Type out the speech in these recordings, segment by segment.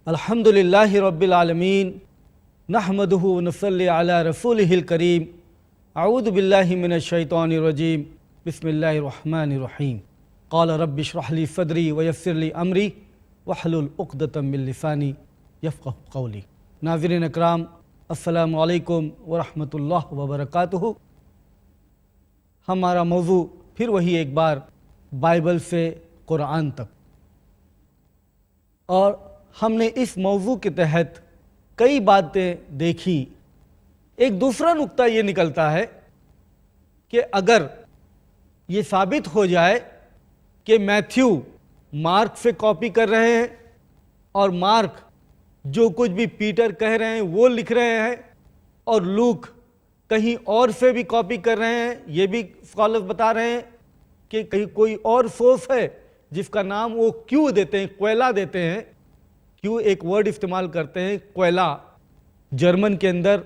الحمدللہ رب العالمین نحمدہ ونصلی علی رسولہ الکریم اعوذ باللہ من الشیطان الرجیم بسم اللہ الرحمن الرحیم قال رب اشرح لی صدری ویسر لی امری واحلل عقدۃ من لسانی یفقہوا قولی۔ ناظرین اکرام، السلام علیکم ورحمۃ اللہ وبرکاتہ۔ ہمارا موضوع پھر وہی ایک بار بائبل سے قرآن تک، اور ہم نے اس موضوع کے تحت کئی باتیں دیکھی۔ ایک دوسرا نقطہ یہ نکلتا ہے کہ اگر یہ ثابت ہو جائے کہ میتھیو مارک سے کاپی کر رہے ہیں اور مارک جو کچھ بھی پیٹر کہہ رہے ہیں وہ لکھ رہے ہیں، اور لوک کہیں اور سے بھی کاپی کر رہے ہیں، یہ بھی اسکالرز بتا رہے ہیں کہ کہیں کوئی اور سورس ہے جس کا نام وہ کیو دیتے ہیں، کوئلہ دیتے ہیں۔ کیوں ایک ورڈ استعمال کرتے ہیں، کوئلہ، جرمن کے اندر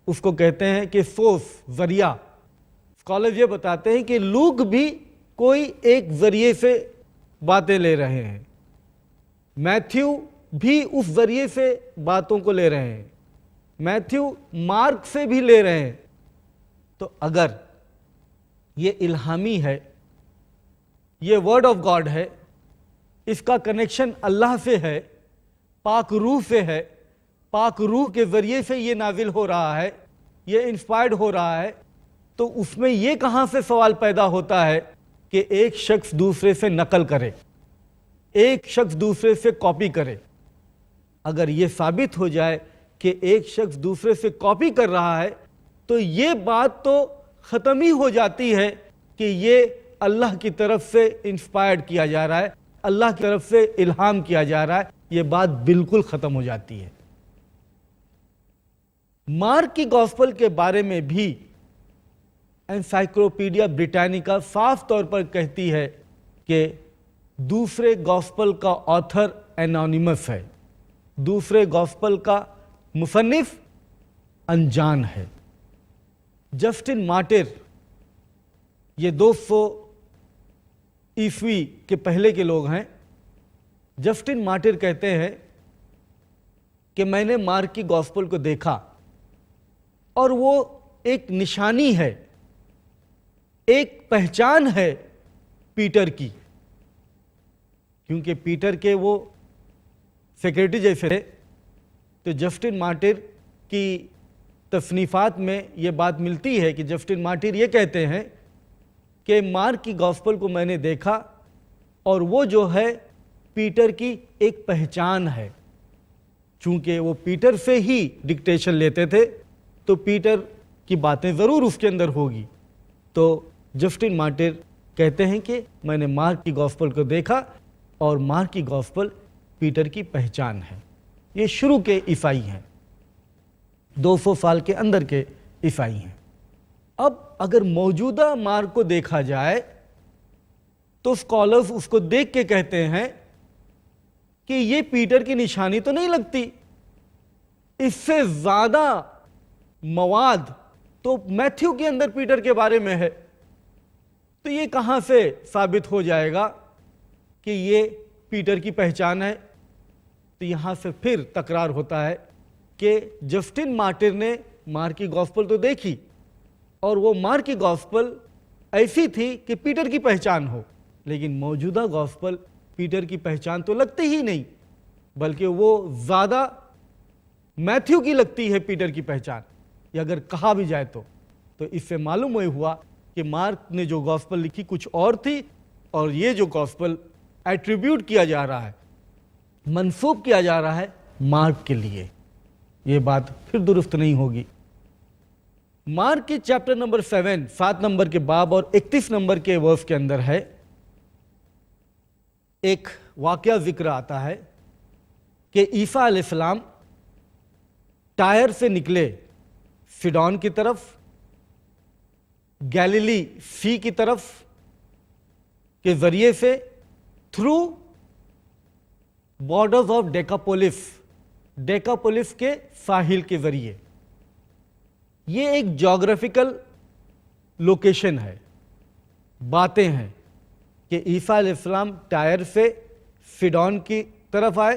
اس کو کہتے ہیں کہ سورس، ذریعہ۔ اسکالر یہ بتاتے ہیں کہ لوک بھی کوئی ایک ذریعے سے باتیں لے رہے ہیں، میتھیو بھی اس ذریعے سے باتوں کو لے رہے ہیں، میتھیو مارک سے بھی لے رہے ہیں۔ تو اگر یہ الہامی ہے، یہ ورڈ آف گاڈ ہے، اس کا کنیکشن اللہ سے ہے، پاک روح سے ہے، پاک روح کے ذریعے سے یہ نازل ہو رہا ہے، یہ انسپائرڈ ہو رہا ہے، تو اس میں یہ کہاں سے سوال پیدا ہوتا ہے کہ ایک شخص دوسرے سے نقل کرے، ایک شخص دوسرے سے کاپی کرے؟ اگر یہ ثابت ہو جائے کہ ایک شخص دوسرے سے کاپی کر رہا ہے تو یہ بات تو ختم ہی ہو جاتی ہے کہ یہ اللہ کی طرف سے انسپائرڈ کیا جا رہا ہے، اللہ کی طرف سے الہام کیا جا رہا ہے، یہ بات بالکل ختم ہو جاتی ہے۔ مارک کی گاسپل کے بارے میں بھی انسائکلوپیڈیا بریٹانیکا صاف طور پر کہتی ہے کہ دوسرے گاسپل کا آتھر انانیمس ہے، دوسرے گاسپل کا مصنف انجان ہے۔ جسٹن مارٹر، یہ 200 عیسوی کے پہلے کے لوگ ہیں، جسٹن مارٹر کہتے ہیں کہ میں نے مارک کی گاسپل کو دیکھا اور وہ ایک نشانی ہے، ایک پہچان ہے پیٹر کی، کیونکہ پیٹر کے وہ سیکریٹری جیسے تھے۔ تو جسٹن مارٹر کی تصنیفات میں یہ بات ملتی ہے کہ جسٹن مارٹر یہ کہتے ہیں کہ مارک کی گاسپل کو میں نے دیکھا اور وہ جو ہے پیٹر کی ایک پہچان ہے، چونکہ وہ پیٹر سے ہی ڈکٹیشن لیتے تھے تو پیٹر کی باتیں ضرور اس کے اندر ہوگی۔ تو جسٹن مارٹر کہتے ہیں کہ میں نے مارک کی گاسپل کو دیکھا اور مارک کی گاسپل پیٹر کی پہچان ہے۔ یہ شروع کے عیسائی ہیں، 200 سال کے اندر کے عیسائی ہیں۔ اب اگر موجودہ مارک کو دیکھا جائے تو اسکالرز اس کو دیکھ کے کہتے ہیں کہ یہ پیٹر کی نشانی تو نہیں لگتی، اس سے زیادہ مواد تو میتھیو کے اندر پیٹر کے بارے میں ہے، تو یہ کہاں سے ثابت ہو جائے گا کہ یہ پیٹر کی پہچان ہے؟ تو یہاں سے پھر تکرار ہوتا ہے کہ جسٹن مارٹر نے مارک کی گاسپل تو دیکھی اور وہ مارک کی گاسپل ایسی تھی کہ پیٹر کی پہچان ہو، لیکن موجودہ گاسپل پیٹر کی پہچان تو لگتی ہی نہیں، بلکہ وہ زیادہ میتھیو کی لگتی ہے پیٹر کی پہچان، یا اگر کہا بھی جائے تو اس سے معلوم ہوا کہ مارک نے جو گاسپل لکھی کچھ اور تھی، اور یہ جو گاسپل ایٹریبیوٹ کیا جا رہا ہے، منسوب کیا جا رہا ہے مارک کے لیے، یہ بات پھر درست نہیں ہوگی۔ مارک کے چیپٹر نمبر 7 نمبر کے باب اور 31 نمبر کے ورس کے اندر ہے ایک واقعہ ذکر آتا ہے کہ عیسیٰ علیہ السلام ٹائر سے نکلے سیڈون کی طرف، گیلیلی سی کی طرف کے ذریعے سے، تھرو بارڈرز آف ڈیکاپولس کے ساحل کے ذریعے۔ یہ ایک جغرافیکل لوکیشن ہے، باتیں ہیں کہ عیسیٰ علیہ السلام ٹائر سے سیڈون کی طرف آئے،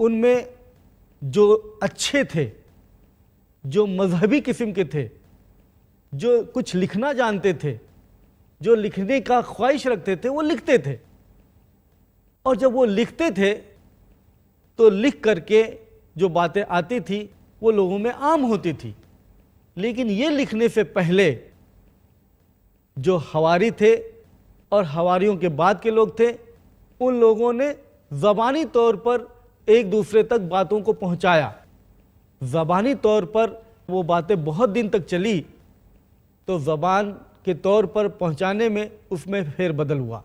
ان میں جو اچھے تھے، جو مذہبی قسم کے تھے، جو کچھ لکھنا جانتے تھے، جو لکھنے کا خواہش رکھتے تھے، وہ لکھتے تھے، اور جب وہ لکھتے تھے تو لکھ کر کے جو باتیں آتی تھی وہ لوگوں میں عام ہوتی تھی۔ لیکن یہ لکھنے سے پہلے جو حواری تھے اور حواریوں کے بعد کے لوگ تھے، ان لوگوں نے زبانی طور پر ایک دوسرے تک باتوں کو پہنچایا۔ زبانی طور پر وہ باتیں بہت دن تک چلی، تو زبان کے طور پر پہنچانے میں اس میں پھیر بدل ہوا،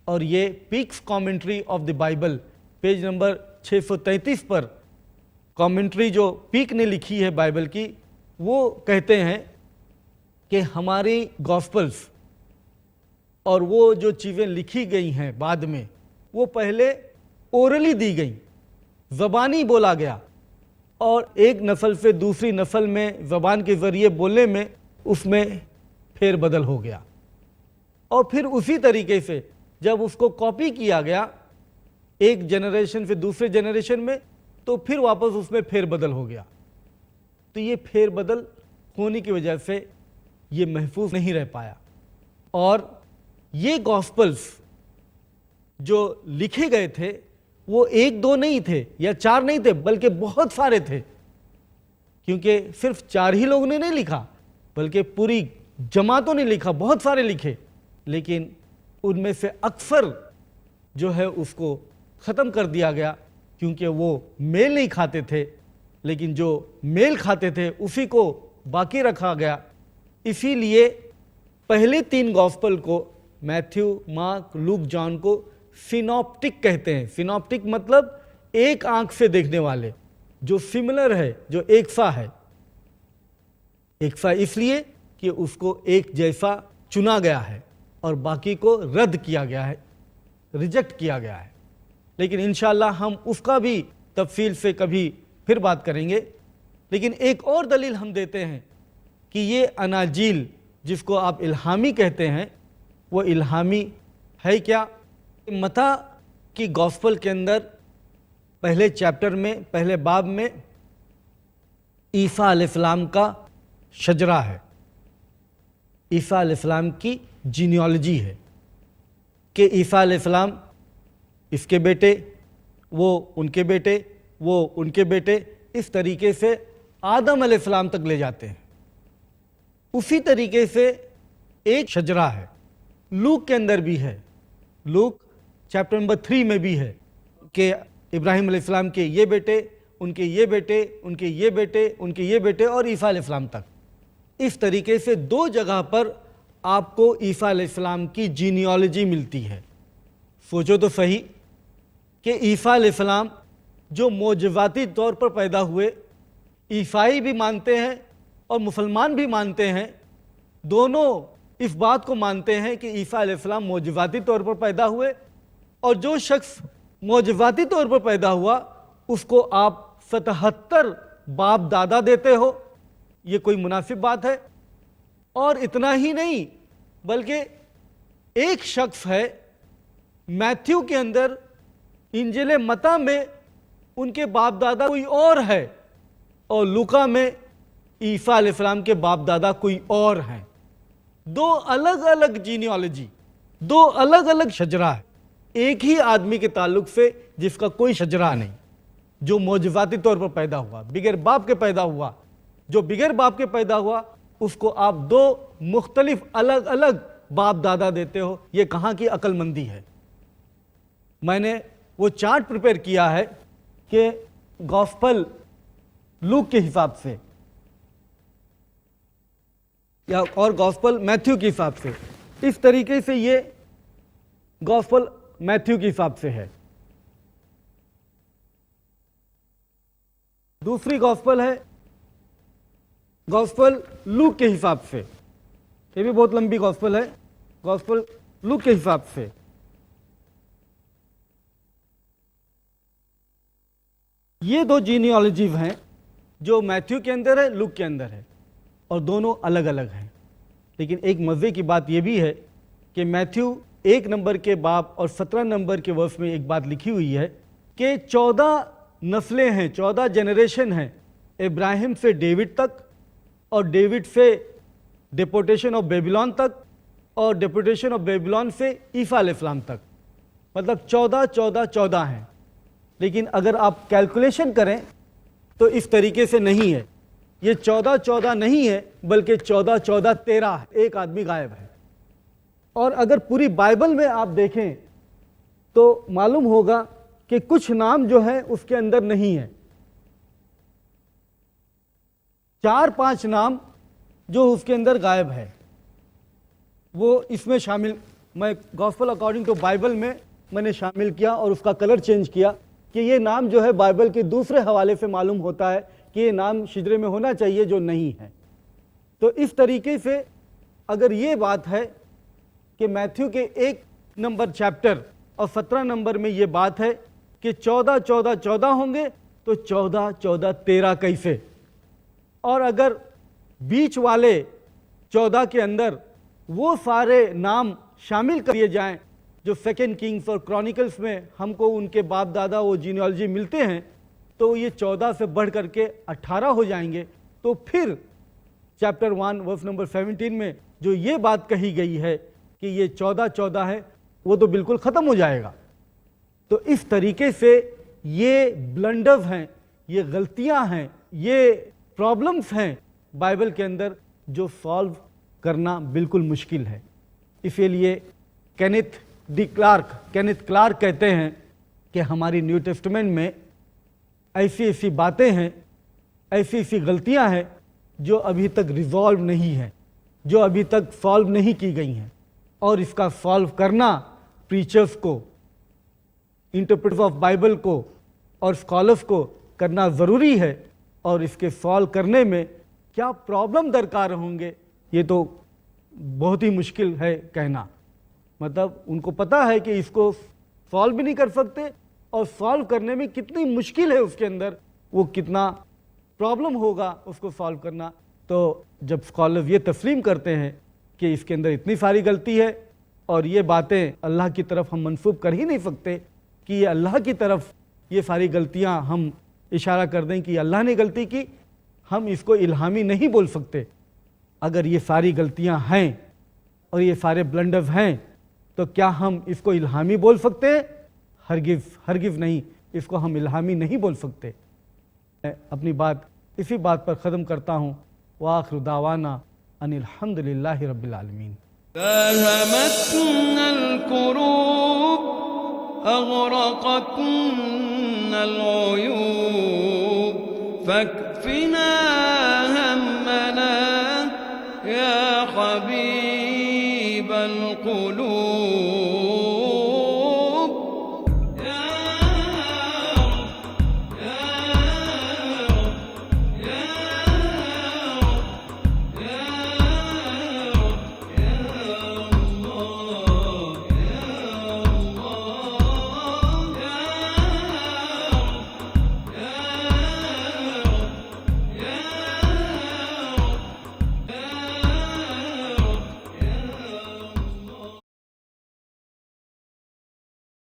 اور یہ Peake's commentary of the Bible page number 633 پر کامنٹری جو پیک نے لکھی ہے بائبل کی، وہ کہتے ہیں کہ ہماری گاسپلز اور وہ جو چیزیں لکھی گئی ہیں بعد میں، وہ پہلے اورلی دی گئیں، زبانی بولا گیا، اور ایک نسل سے دوسری نسل میں زبان کے ذریعے بولنے میں اس میں پھیر بدل ہو گیا، اور پھر اسی طریقے سے جب اس کو کاپی کیا گیا ایک جنریشن سے دوسرے جنریشن میں، تو پھر واپس اس میں پھیر بدل ہو گیا۔ تو یہ پھیر بدل ہونے کی وجہ سے یہ محفوظ نہیں رہ پایا، اور یہ گاسپلز جو لکھے گئے تھے وہ ایک دو نہیں تھے یا چار نہیں تھے، بلکہ بہت سارے تھے، کیونکہ صرف 4 ہی لوگوں نے نہیں لکھا، بلکہ پوری جماعتوں نے لکھا، بہت سارے لکھے، لیکن ان میں سے اکثر جو ہے اس کو ختم کر دیا گیا، کیونکہ وہ میل نہیں کھاتے تھے، لیکن جو میل کھاتے تھے اسی کو باقی رکھا گیا۔ اسی لیے پہلے 3 گاسپل کو، میتھیو، مارک، لوک، جان کو سینوپٹک کہتے ہیں۔ سینوپٹک مطلب ایک آنکھ سے دیکھنے والے، جو سملر ہے، جو ایک سا ہے۔ ایک سا اس لیے کہ اس کو ایک جیسا چنا گیا ہے اور باقی کو رد کیا گیا ہے، ریجیکٹ کیا گیا ہے۔ لیکن انشاءاللہ ہم اس کا بھی تفصیل سے کبھی پھر بات کریں گے۔ لیکن ایک اور دلیل ہم دیتے ہیں کہ یہ اناجیل جس کو آپ الہامی کہتے ہیں، وہ الہامی ہے کیا؟ متی کی گاسپل کے اندر پہلے چیپٹر میں، پہلے باب میں عیسیٰ علیہ السلام کا شجرہ ہے، عیسیٰ علیہ السلام کی جینیالوجی ہے کہ عیسیٰ علیہ السلام اس کے بیٹے، وہ ان کے بیٹے، وہ ان کے بیٹے، اس طریقے سے آدم علیہ السلام تک لے جاتے ہیں۔ اسی طریقے سے ایک شجرہ ہے، لوک کے اندر بھی ہے، لوک چیپٹر نمبر 3 میں بھی ہے کہ ابراہیم علیہ السلام کے یہ بیٹے، ان کے یہ بیٹے، ان کے یہ بیٹے، ان کے یہ بیٹے، اور عیسیٰ علیہ السلام تک۔ اس طریقے سے 2 جگہ پر آپ کو عیسیٰ علیہ السلام کی جینیالوجی ملتی ہے۔ سوچو تو صحیح کہ عیسیٰ علیہ السلام جو معجزاتی طور پر پیدا ہوئے، عیسائی بھی مانتے ہیں اور مسلمان بھی مانتے ہیں، دونوں اس بات کو مانتے ہیں کہ عیسیٰ علیہ السلام معجزاتی طور پر پیدا ہوئے، اور جو شخص معجزاتی طور پر پیدا ہوا اس کو آپ 77 باپ دادا دیتے ہو، یہ کوئی مناسب بات ہے؟ اور اتنا ہی نہیں، بلکہ ایک شخص ہے میتھیو کے اندر، انجیل متی میں ان کے باپ دادا کوئی اور ہے، اور لوکا میں عیسیٰ علیہ السلام کے باپ دادا کوئی اور ہیں۔ 2 الگ الگ جینیالوجی، 2 الگ الگ شجرہ ہے، ایک ہی آدمی کے تعلق سے جس کا کوئی شجرہ نہیں، جو معجزاتی طور پر پیدا ہوا، بغیر باپ کے پیدا ہوا۔ جو بغیر باپ کے پیدا ہوا اس کو آپ 2 مختلف الگ الگ باپ دادا دیتے ہو، یہ کہاں کی عقل مندی ہے؟ میں نے وہ چارٹ پریپئر کیا ہے کہ گاسپل لوک کے حساب سے یا اور گاسپل میتھیو کے حساب سے، اس طریقے سے یہ گاسپل میتھیو کے حساب سے ہے۔ دوسری گاسپل ہے گاسپل لوک کے حساب سے، یہ بھی بہت لمبی گاسپل ہے، گاسپل لوک کے حساب سے۔ یہ 2 جینیالوجیز ہیں جو میتھیو کے اندر ہے، لوک کے اندر ہے، اور دونوں الگ الگ ہیں۔ لیکن ایک مزے کی بات یہ بھی ہے کہ میتھیو 1 نمبر کے باب اور 17 نمبر کے ورس میں ایک بات لکھی ہوئی ہے کہ 14 نسلیں ہیں، 14 جنریشن ہیں، ابراہیم سے ڈیوڈ تک، اور ڈیوڈ سے ڈیپورٹیشن آف بیبیلون تک، اور ڈیپورٹیشن آف بیبیلون سے عیسیٰ علیہ السلام تک، مطلب 14 ہیں۔ لیکن اگر آپ کیلکولیشن کریں تو اس طریقے سے نہیں ہے، یہ 14 نہیں ہے بلکہ 13 ہے، ایک آدمی غائب ہے۔ اور اگر پوری بائبل میں آپ دیکھیں تو معلوم ہوگا کہ کچھ نام جو ہیں اس کے اندر نہیں ہے، 4-5 نام جو اس کے اندر غائب ہے وہ اس میں شامل، میں گاسپل اکارڈنگ ٹو بائبل میں نے شامل کیا اور اس کا کلر چینج کیا کہ یہ نام جو ہے بائبل کے دوسرے حوالے سے معلوم ہوتا ہے کہ یہ نام شجرے میں ہونا چاہیے جو نہیں ہے۔ تو اس طریقے سے اگر یہ بات ہے کہ میتھیو کے 1 نمبر چیپٹر اور 17 نمبر میں یہ بات ہے کہ 14 ہوں گے تو 13 کیسے؟ اور اگر بیچ والے 14 کے اندر وہ سارے نام شامل کیے جائیں جو سیکنڈ کنگز اور کرونیکلز میں ہم کو ان کے باپ دادا وہ جینیالوجی ملتے ہیں تو یہ 14 سے بڑھ کر کے 18 ہو جائیں گے۔ تو پھر چیپٹر 1 ورس نمبر 17 میں جو یہ بات کہی گئی ہے کہ یہ 14 ہے وہ تو بالکل ختم ہو جائے گا۔ تو اس طریقے سے یہ بلنڈرز ہیں، یہ غلطیاں ہیں، یہ پرابلمز ہیں بائبل کے اندر جو سالو کرنا بالکل مشکل ہے۔ اسی لیے کینتھ کلارک کہتے ہیں کہ ہماری نیو ٹیسٹمنٹ میں ایسی باتیں ہیں، ایسی غلطیاں ہیں جو ابھی تک ریزالو نہیں ہیں، جو ابھی تک سالو نہیں کی گئی ہیں، اور اس کا سالو کرنا پریچرز کو، انٹرپریٹرز آف بائبل کو اور اسکالرز کو کرنا ضروری ہے۔ اور اس کے سالو کرنے میں کیا پرابلم درکار ہوں گے یہ تو بہت ہی مشکل ہے کہنا، مطلب ان کو پتا ہے کہ اس کو سالو بھی نہیں کر سکتے، اور سالو کرنے میں کتنی مشکل ہے اس کے اندر، وہ کتنا پرابلم ہوگا اس کو سالو کرنا۔ تو جب اسکالر یہ تسلیم کرتے ہیں کہ اس کے اندر اتنی ساری غلطی ہے اور یہ باتیں اللہ کی طرف ہم منسوب کر ہی نہیں سکتے کہ یہ اللہ کی طرف یہ ساری غلطیاں ہم اشارہ کر دیں کہ اللہ نے غلطی کی، ہم اس کو الہامی نہیں بول سکتے۔ اگر یہ ساری غلطیاں ہیں اور یہ سارے بلنڈرز ہیں تو کیا ہم اس کو الہامی بول سکتے ہیں؟ ہرگز نہیں، اس کو ہم الہامی نہیں بول سکتے۔ میں اپنی بات اسی بات پر ختم کرتا ہوں، وآخر دعوانا ان الحمد للہ رب العالمین۔ داهمتنا الكروب أغرقتنا العيوب فاكفنا همنا يا حبيب القلوب